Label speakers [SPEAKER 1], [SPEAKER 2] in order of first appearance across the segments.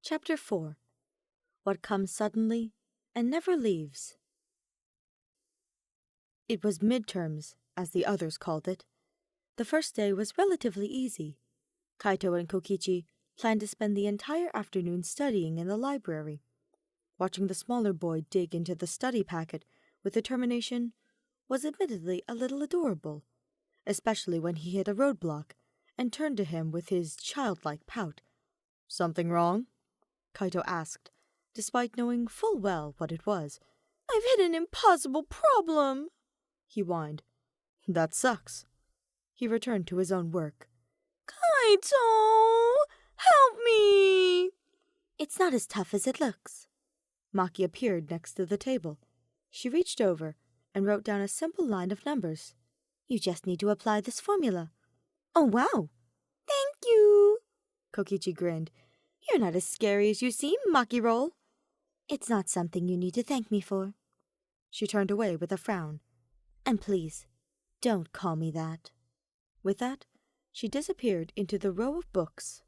[SPEAKER 1] Chapter 4. What Comes Suddenly and Never Leaves. It was midterms, as the others called it. The first day was relatively easy. Kaito and Kokichi planned to spend the entire afternoon studying in the library. Watching the smaller boy dig into the study packet with determination was admittedly a little adorable, especially when he hit a roadblock and turned to him with his childlike pout. "Something wrong?" Kaito asked, despite knowing full well what it was. "I've hit an impossible problem," he whined. "That sucks." He returned to his own work. "Kaito, help me!" "It's not as tough as it looks." Maki appeared next to the table. She reached over and wrote down a simple line of numbers. "You just need to apply this formula." "Oh, wow." "Thank you." Kokichi grinned. "You're not as scary as you seem, Maki-roll." "It's not something you need to thank me for." She turned away with a frown. "And please, don't call me that." With that, she disappeared into the row of books.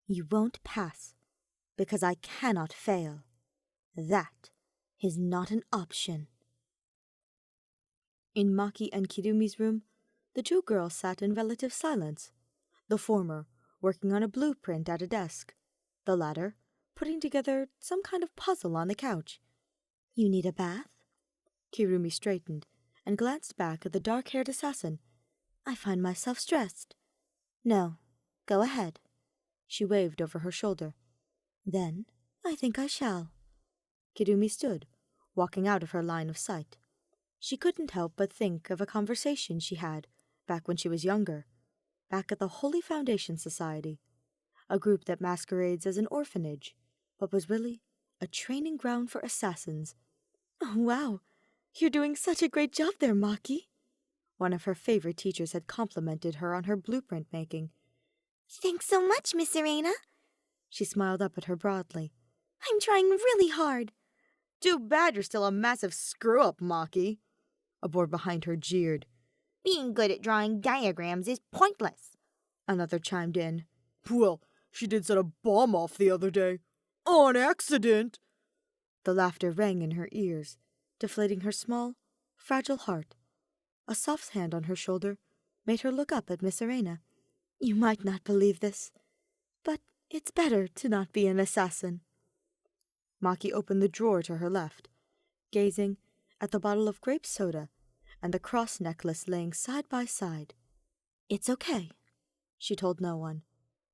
[SPEAKER 1] "You won't pass, because I cannot fail. That is not an option." In Maki and Kirumi's room, the two girls sat in relative silence, the former working on a blueprint at a desk, the latter putting together some kind of puzzle on the couch. "You need a bath?" Kirumi straightened and glanced back at the dark-haired assassin. "I find myself stressed." "No, go ahead." She waved over her shoulder. "Then I think I shall." Kirumi stood, walking out of her line of sight. She couldn't help but think of a conversation she had back when she was younger, back at the Holy Foundation Society, a group that masquerades as an orphanage, but was really a training ground for assassins. "Oh, wow, you're doing such a great job there, Maki." One of her favorite teachers had complimented her on her blueprint making. "Thanks so much, Miss Serena." She smiled up at her broadly. "I'm trying really hard." "Too bad you're still a massive screw-up, Maki." A boy behind her jeered. "Being good at drawing diagrams is pointless," another chimed in. "Well, she did set a bomb off the other day. On accident." The laughter rang in her ears, deflating her small, fragile heart. A soft hand on her shoulder made her look up at Miss Serena. "You might not believe this, but it's better to not be an assassin." Maki opened the drawer to her left, gazing at the bottle of grape soda and the cross necklace laying side by side. "It's okay," she told no one.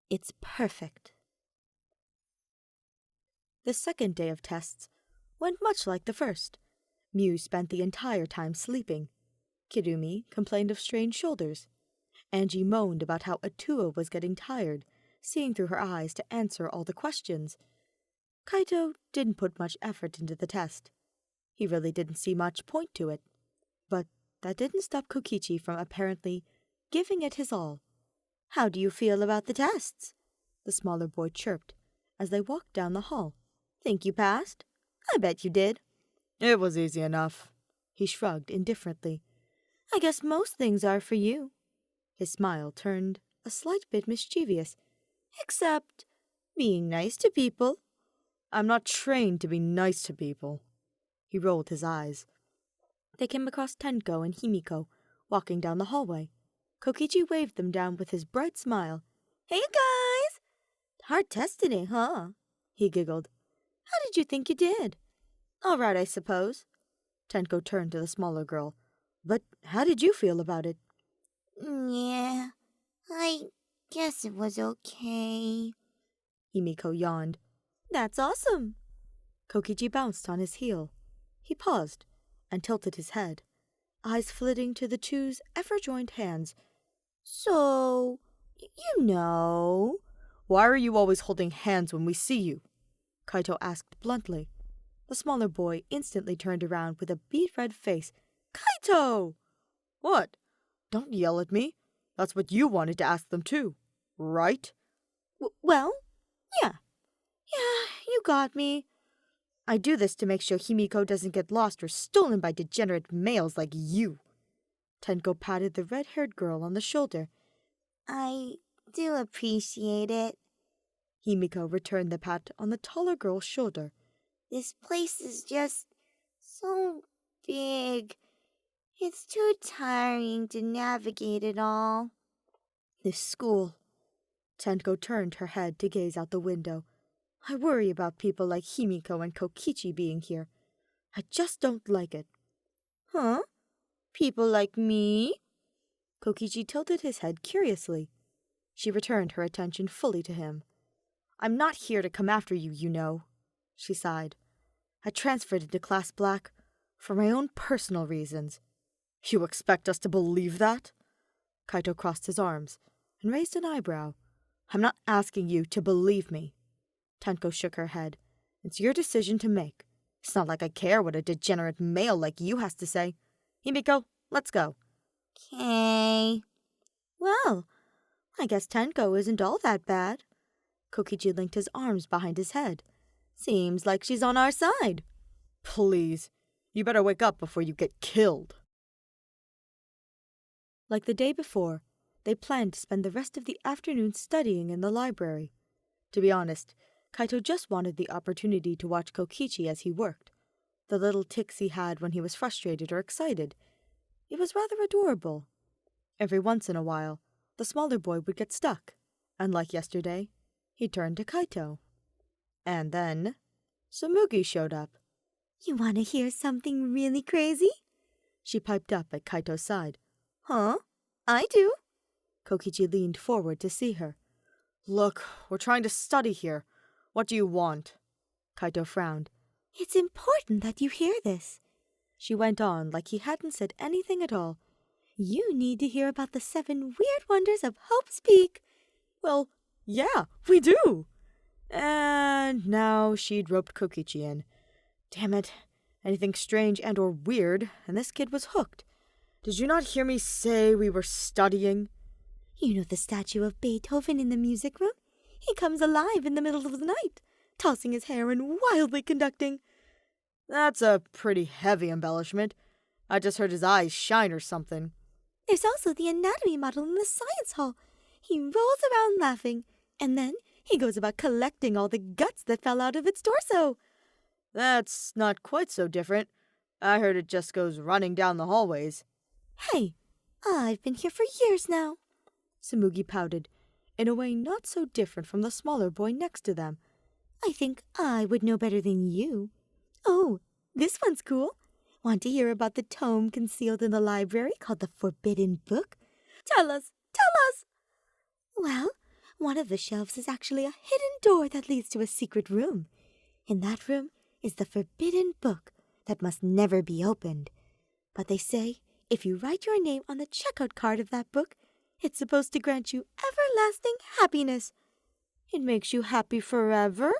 [SPEAKER 1] "It's perfect." The second day of tests went much like the first. Mew spent the entire time sleeping. Kirumi complained of strained shoulders. Angie moaned about how Atua was getting tired, seeing through her eyes to answer all the questions. Kaito didn't put much effort into the test. He really didn't see much point to it. But that didn't stop Kokichi from apparently giving it his all. "How do you feel about the tests?" the smaller boy chirped as they walked down the hall. "Think you passed?" "I bet you did." "It was easy enough." He shrugged indifferently. "I guess most things are for you." His smile turned a slight bit mischievous. "Except being nice to people." "I'm not trained to be nice to people." He rolled his eyes. They came across Tenko and Himiko, walking down the hallway. Kokichi waved them down with his bright smile. "Hey, guys! Hard test today, huh?" He giggled. "How did you think you did?" "All right, I suppose." Tenko turned to the smaller girl. "But how did you feel about it?"
[SPEAKER 2] "Yeah, I guess it was okay."
[SPEAKER 1] Himiko yawned. "That's awesome." Kokichi bounced on his heel. He paused and tilted his head, eyes flitting to the two's ever-joined hands. "So, you know." "Why are you always holding hands when we see you?" Kaito asked bluntly. The smaller boy instantly turned around with a beet-red face. "Kaito!" "What? Don't yell at me. That's what you wanted to ask them too, right?" Well, yeah. Yeah, you got me. I do this to make sure Himiko doesn't get lost or stolen by degenerate males like you." Tenko patted the red-haired girl on the shoulder.
[SPEAKER 2] "I do appreciate it."
[SPEAKER 1] Himiko returned the pat on the taller girl's shoulder.
[SPEAKER 2] This place is just so big. It's too tiring to navigate it all.
[SPEAKER 1] This school. Tenko turned her head to gaze out the window. I worry about people like Himiko and Kokichi being here. I just don't like it.
[SPEAKER 2] Huh? People like me?
[SPEAKER 1] Kokichi tilted his head curiously. She returned her attention fully to him. I'm not here to come after you, you know, she sighed. I transferred into Class Black for my own personal reasons. You expect us to believe that? Kaito crossed his arms and raised an eyebrow. I'm not asking you to believe me. Tenko shook her head. It's your decision to make. It's not like I care what a degenerate male like you has to say. Himiko, let's go.
[SPEAKER 2] Okay.
[SPEAKER 1] Well, I guess Tenko isn't all that bad. Kokichi linked his arms behind his head. Seems like she's on our side. Please, you better wake up before you get killed. Like the day before, they planned to spend the rest of the afternoon studying in the library. To be honest, Kaito just wanted the opportunity to watch Kokichi as he worked. The little tics he had when he was frustrated or excited. It was rather adorable. Every once in a while, the smaller boy would get stuck, and like yesterday, he turned to Kaito. And then, Tsumugi showed up.
[SPEAKER 2] You want to hear something really crazy?
[SPEAKER 1] She piped up at Kaito's side.
[SPEAKER 2] Huh? I do.
[SPEAKER 1] Kokichi leaned forward to see her. Look, we're trying to study here. What do you want? Kaito frowned.
[SPEAKER 2] It's important that you hear this.
[SPEAKER 1] She went on like he hadn't said anything at all.
[SPEAKER 2] You need to hear about the 7 weird wonders of Hope's Peak.
[SPEAKER 1] Well, yeah, we do. And now she'd roped Kokichi in. Damn it. Anything strange and or weird, and this kid was hooked. Did you not hear me say we were studying?
[SPEAKER 2] You know the statue of Beethoven in the music room? He comes alive in the middle of the night, tossing his hair and wildly conducting.
[SPEAKER 1] That's a pretty heavy embellishment. I just heard his eyes shine or something.
[SPEAKER 2] There's also the anatomy model in the science hall. He rolls around laughing, and then he goes about collecting all the guts that fell out of its torso.
[SPEAKER 1] That's not quite so different. I heard it just goes running down the hallways.
[SPEAKER 2] Hey, I've been here for years now.
[SPEAKER 1] Tsumugi pouted, in a way not so different from the smaller boy next to them.
[SPEAKER 2] I think I would know better than you. Oh, this one's cool. Want to hear about the tome concealed in the library called the Forbidden Book? Tell us! Well, one of the shelves is actually a hidden door that leads to a secret room. In that room is the Forbidden Book that must never be opened. But they say if you write your name on the checkout card of that book, it's supposed to grant you everlasting happiness.
[SPEAKER 1] It makes you happy forever?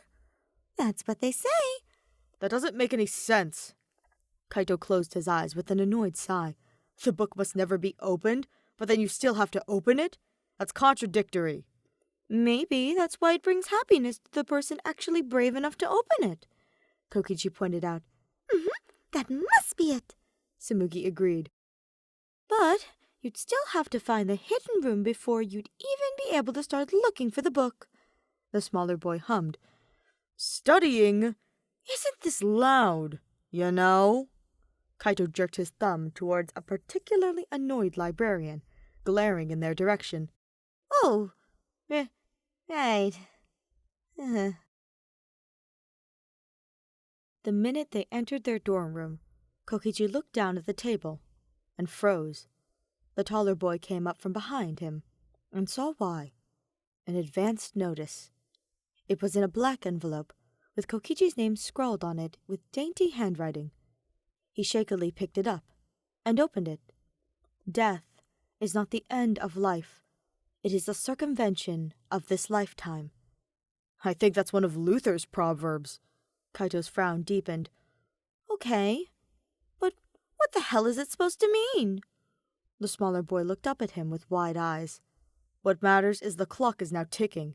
[SPEAKER 2] That's what they say.
[SPEAKER 1] That doesn't make any sense. Kaito closed his eyes with an annoyed sigh. The book must never be opened, but then you still have to open it? That's contradictory.
[SPEAKER 2] Maybe that's why it brings happiness to the person actually brave enough to open it,
[SPEAKER 1] Kokichi pointed out.
[SPEAKER 2] That must be it,
[SPEAKER 1] Tsumugi agreed.
[SPEAKER 2] But you'd still have to find the hidden room before you'd even be able to start looking for the book.
[SPEAKER 1] The smaller boy hummed. Studying? Isn't this loud, you know? Kaito jerked his thumb towards a particularly annoyed librarian, glaring in their direction.
[SPEAKER 2] Oh, right.
[SPEAKER 1] The minute they entered their dorm room, Kokichi looked down at the table and froze. The taller boy came up from behind him and saw why. An advanced notice. It was in a black envelope, with Kokichi's name scrawled on it with dainty handwriting. He shakily picked it up and opened it. Death is not the end of life. It is the circumvention of this lifetime. I think that's one of Luther's proverbs. Kaito's frown deepened. Okay, but what the hell is it supposed to mean? The smaller boy looked up at him with wide eyes. What matters is the clock is now ticking.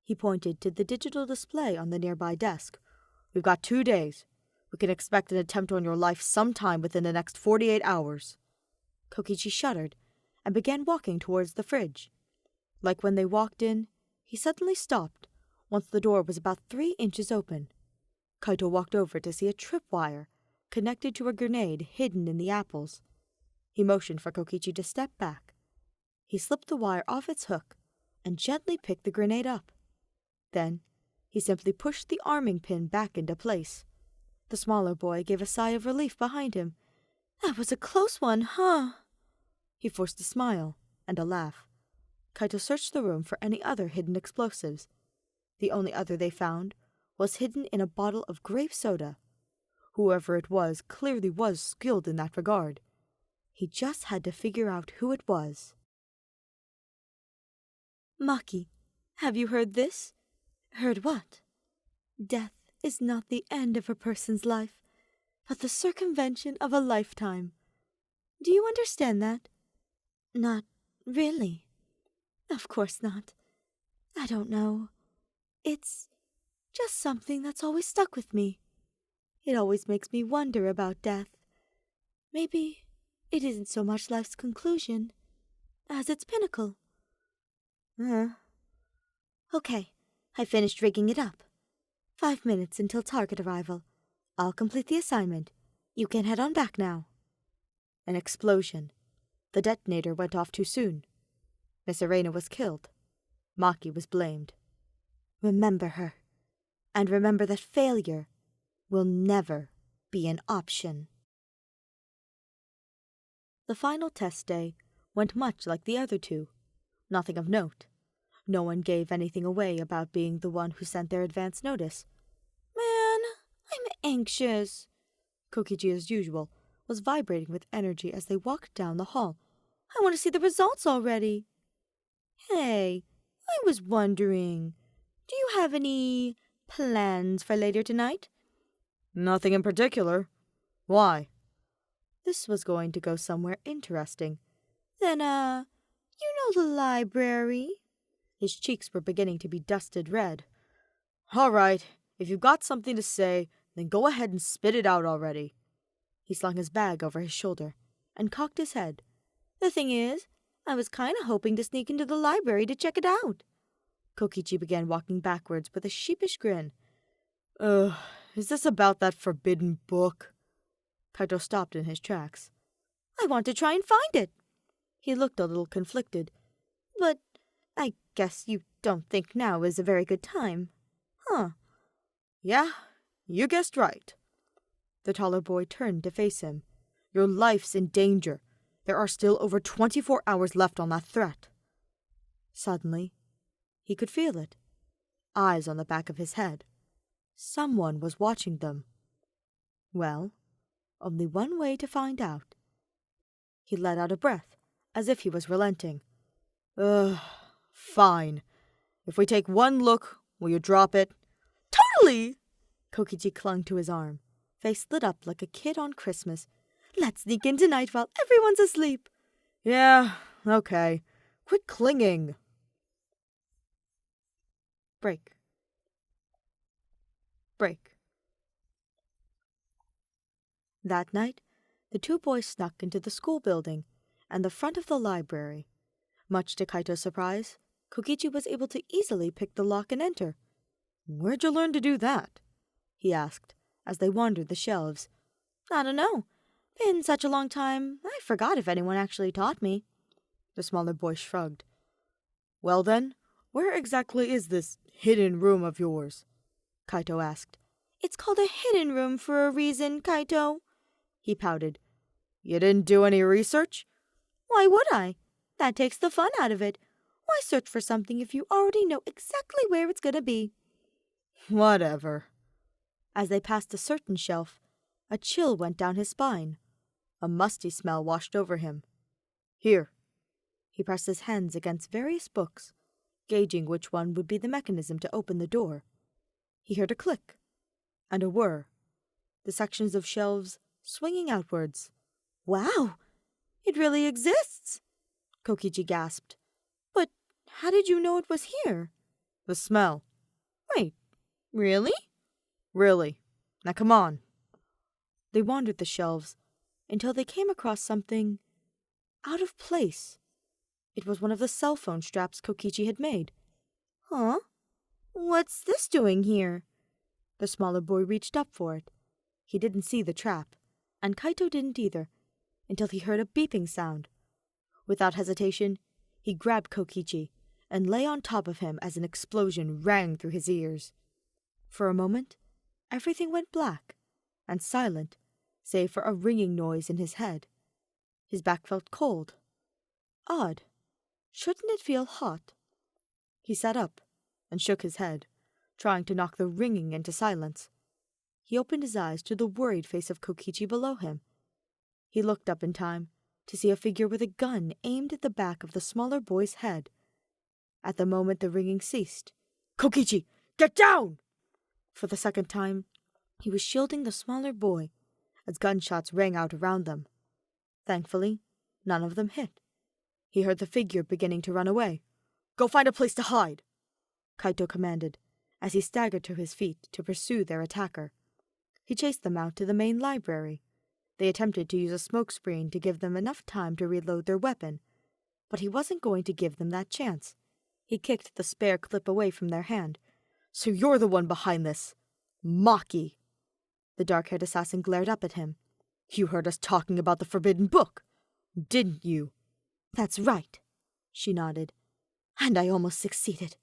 [SPEAKER 1] He pointed to the digital display on the nearby desk. We've got 2 days. We can expect an attempt on your life sometime within the next 48 hours. Kokichi shuddered and began walking towards the fridge. Like when they walked in, he suddenly stopped, once the door was about 3 inches open. Kaito walked over to see a tripwire connected to a grenade hidden in the apples. He motioned for Kokichi to step back. He slipped the wire off its hook and gently picked the grenade up. Then, he simply pushed the arming pin back into place. The smaller boy gave a sigh of relief behind him.
[SPEAKER 2] That was a close one, huh?
[SPEAKER 1] He forced a smile and a laugh. Kaito searched the room for any other hidden explosives. The only other they found was hidden in a bottle of grape soda. Whoever it was clearly was skilled in that regard. He just had to figure out who it was.
[SPEAKER 2] Maki, have you heard this?
[SPEAKER 1] Heard what?
[SPEAKER 2] Death is not the end of a person's life, but the circumvention of a lifetime. Do you understand that?
[SPEAKER 1] Not really.
[SPEAKER 2] Of course not. I don't know. It's just something that's always stuck with me. It always makes me wonder about death. Maybe it isn't so much life's conclusion as its pinnacle. Okay, I finished rigging it up. 5 minutes until target arrival. I'll complete the assignment. You can head on back now.
[SPEAKER 1] An explosion. The detonator went off too soon. Miss Arena was killed. Maki was blamed.
[SPEAKER 2] Remember her. And remember that failure will never be an option.
[SPEAKER 1] The final test day went much like the other two. Nothing of note. No one gave anything away about being the one who sent their advance notice.
[SPEAKER 2] Man, I'm anxious.
[SPEAKER 1] Kokichi, as usual, was vibrating with energy as they walked down the hall.
[SPEAKER 2] I want to see the results already. Hey, I was wondering, do you have any plans for later tonight?
[SPEAKER 1] Nothing in particular. Why? This was going to go somewhere interesting.
[SPEAKER 2] Then, you know the library?
[SPEAKER 1] His cheeks were beginning to be dusted red. All right, if you've got something to say, then go ahead and spit it out already. He slung his bag over his shoulder and cocked his head.
[SPEAKER 2] The thing is, I was kind of hoping to sneak into the library to check it out.
[SPEAKER 1] Kokichi began walking backwards with a sheepish grin. Is this about that forbidden book? Kaito stopped in his tracks.
[SPEAKER 2] I want to try and find it.
[SPEAKER 1] He looked a little conflicted.
[SPEAKER 2] But I guess you don't think now is a very good time.
[SPEAKER 1] Huh. Yeah, you guessed right. The taller boy turned to face him. Your life's in danger. There are still over 24 hours left on that threat. Suddenly, he could feel it. Eyes on the back of his head. Someone was watching them. Well, only one way to find out. He let out a breath, as if he was relenting. Fine. If we take one look, will you drop it?
[SPEAKER 2] Totally!
[SPEAKER 1] Kokichi clung to his arm, face lit up like a kid on Christmas.
[SPEAKER 2] Let's sneak in tonight while everyone's asleep.
[SPEAKER 1] Yeah, okay. Quit clinging. Break. Break. That night, the two boys snuck into the school building and the front of the library. Much to Kaito's surprise, Kokichi was able to easily pick the lock and enter. Where'd you learn to do that? He asked, as they wandered the shelves.
[SPEAKER 2] I don't know. Been such a long time, I forgot if anyone actually taught me.
[SPEAKER 1] The smaller boy shrugged. Well then, where exactly is this hidden room of yours? Kaito asked.
[SPEAKER 2] It's called a hidden room for a reason, Kaito.
[SPEAKER 1] He pouted. You didn't do any research?
[SPEAKER 2] Why would I? That takes the fun out of it. Why search for something if you already know exactly where it's gonna be?
[SPEAKER 1] Whatever. As they passed a certain shelf, a chill went down his spine. A musty smell washed over him. Here. He pressed his hands against various books, gauging which one would be the mechanism to open the door. He heard a click and a whir, the sections of shelves swinging outwards.
[SPEAKER 2] Wow! It really exists!
[SPEAKER 1] Kokichi gasped.
[SPEAKER 2] But how did you know it was here?
[SPEAKER 1] The smell.
[SPEAKER 2] Wait, really?
[SPEAKER 1] Really. Now come on. They wandered the shelves until they came across something out of place. It was one of the cell phone straps Kokichi had made.
[SPEAKER 2] Huh?
[SPEAKER 1] What's this doing here? The smaller boy reached up for it. He didn't see the trap, and Kaito didn't either, until he heard a beeping sound. Without hesitation, he grabbed Kokichi and lay on top of him as an explosion rang through his ears. For a moment, everything went black and silent, save for a ringing noise in his head. His back felt cold. Odd. Shouldn't it feel hot? He sat up and shook his head, trying to knock the ringing into silence. He opened his eyes to the worried face of Kokichi below him. He looked up in time to see a figure with a gun aimed at the back of the smaller boy's head. At the moment the ringing ceased. "Kokichi, get down!" For the second time, he was shielding the smaller boy as gunshots rang out around them. Thankfully, none of them hit. He heard the figure beginning to run away. "Go find a place to hide," Kaito commanded, as he staggered to his feet to pursue their attacker. He chased them out to the main library. They attempted to use a smoke screen to give them enough time to reload their weapon, but he wasn't going to give them that chance. He kicked the spare clip away from their hand. "So you're the one behind this? Maki!" The dark-haired assassin glared up at him. "You heard us talking about the forbidden book, didn't you?" "That's right," she nodded. "And I almost succeeded.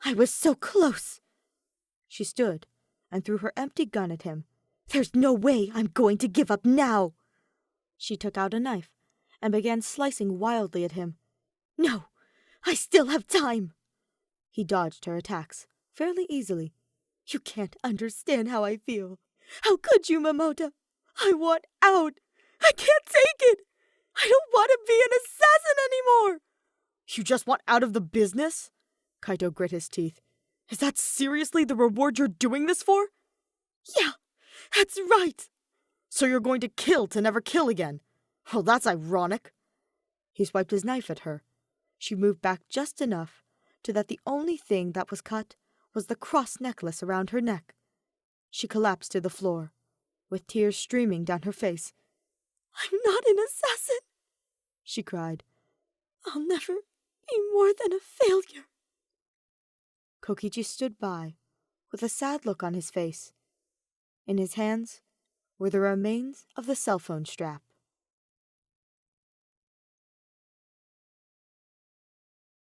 [SPEAKER 1] I was so close." She stood and threw her empty gun at him. "There's no way I'm going to give up now." She took out a knife and began slicing wildly at him. "No, I still have time." He dodged her attacks fairly easily. "You can't understand how I feel. How could you, Momota? I want out. I can't take it. I don't want to be an assassin anymore." "You just want out of the business?" Kaito grit his teeth. "Is that seriously the reward you're doing this for?" "Yeah, that's right." "So you're going to kill to never kill again? Well, that's ironic." He swiped his knife at her. She moved back just enough so that the only thing that was cut was the cross necklace around her neck. She collapsed to the floor, with tears streaming down her face. "I'm not an assassin," she cried. "I'll never be more than a failure." Kokichi stood by, with a sad look on his face. In his hands were the remains of the cell phone strap.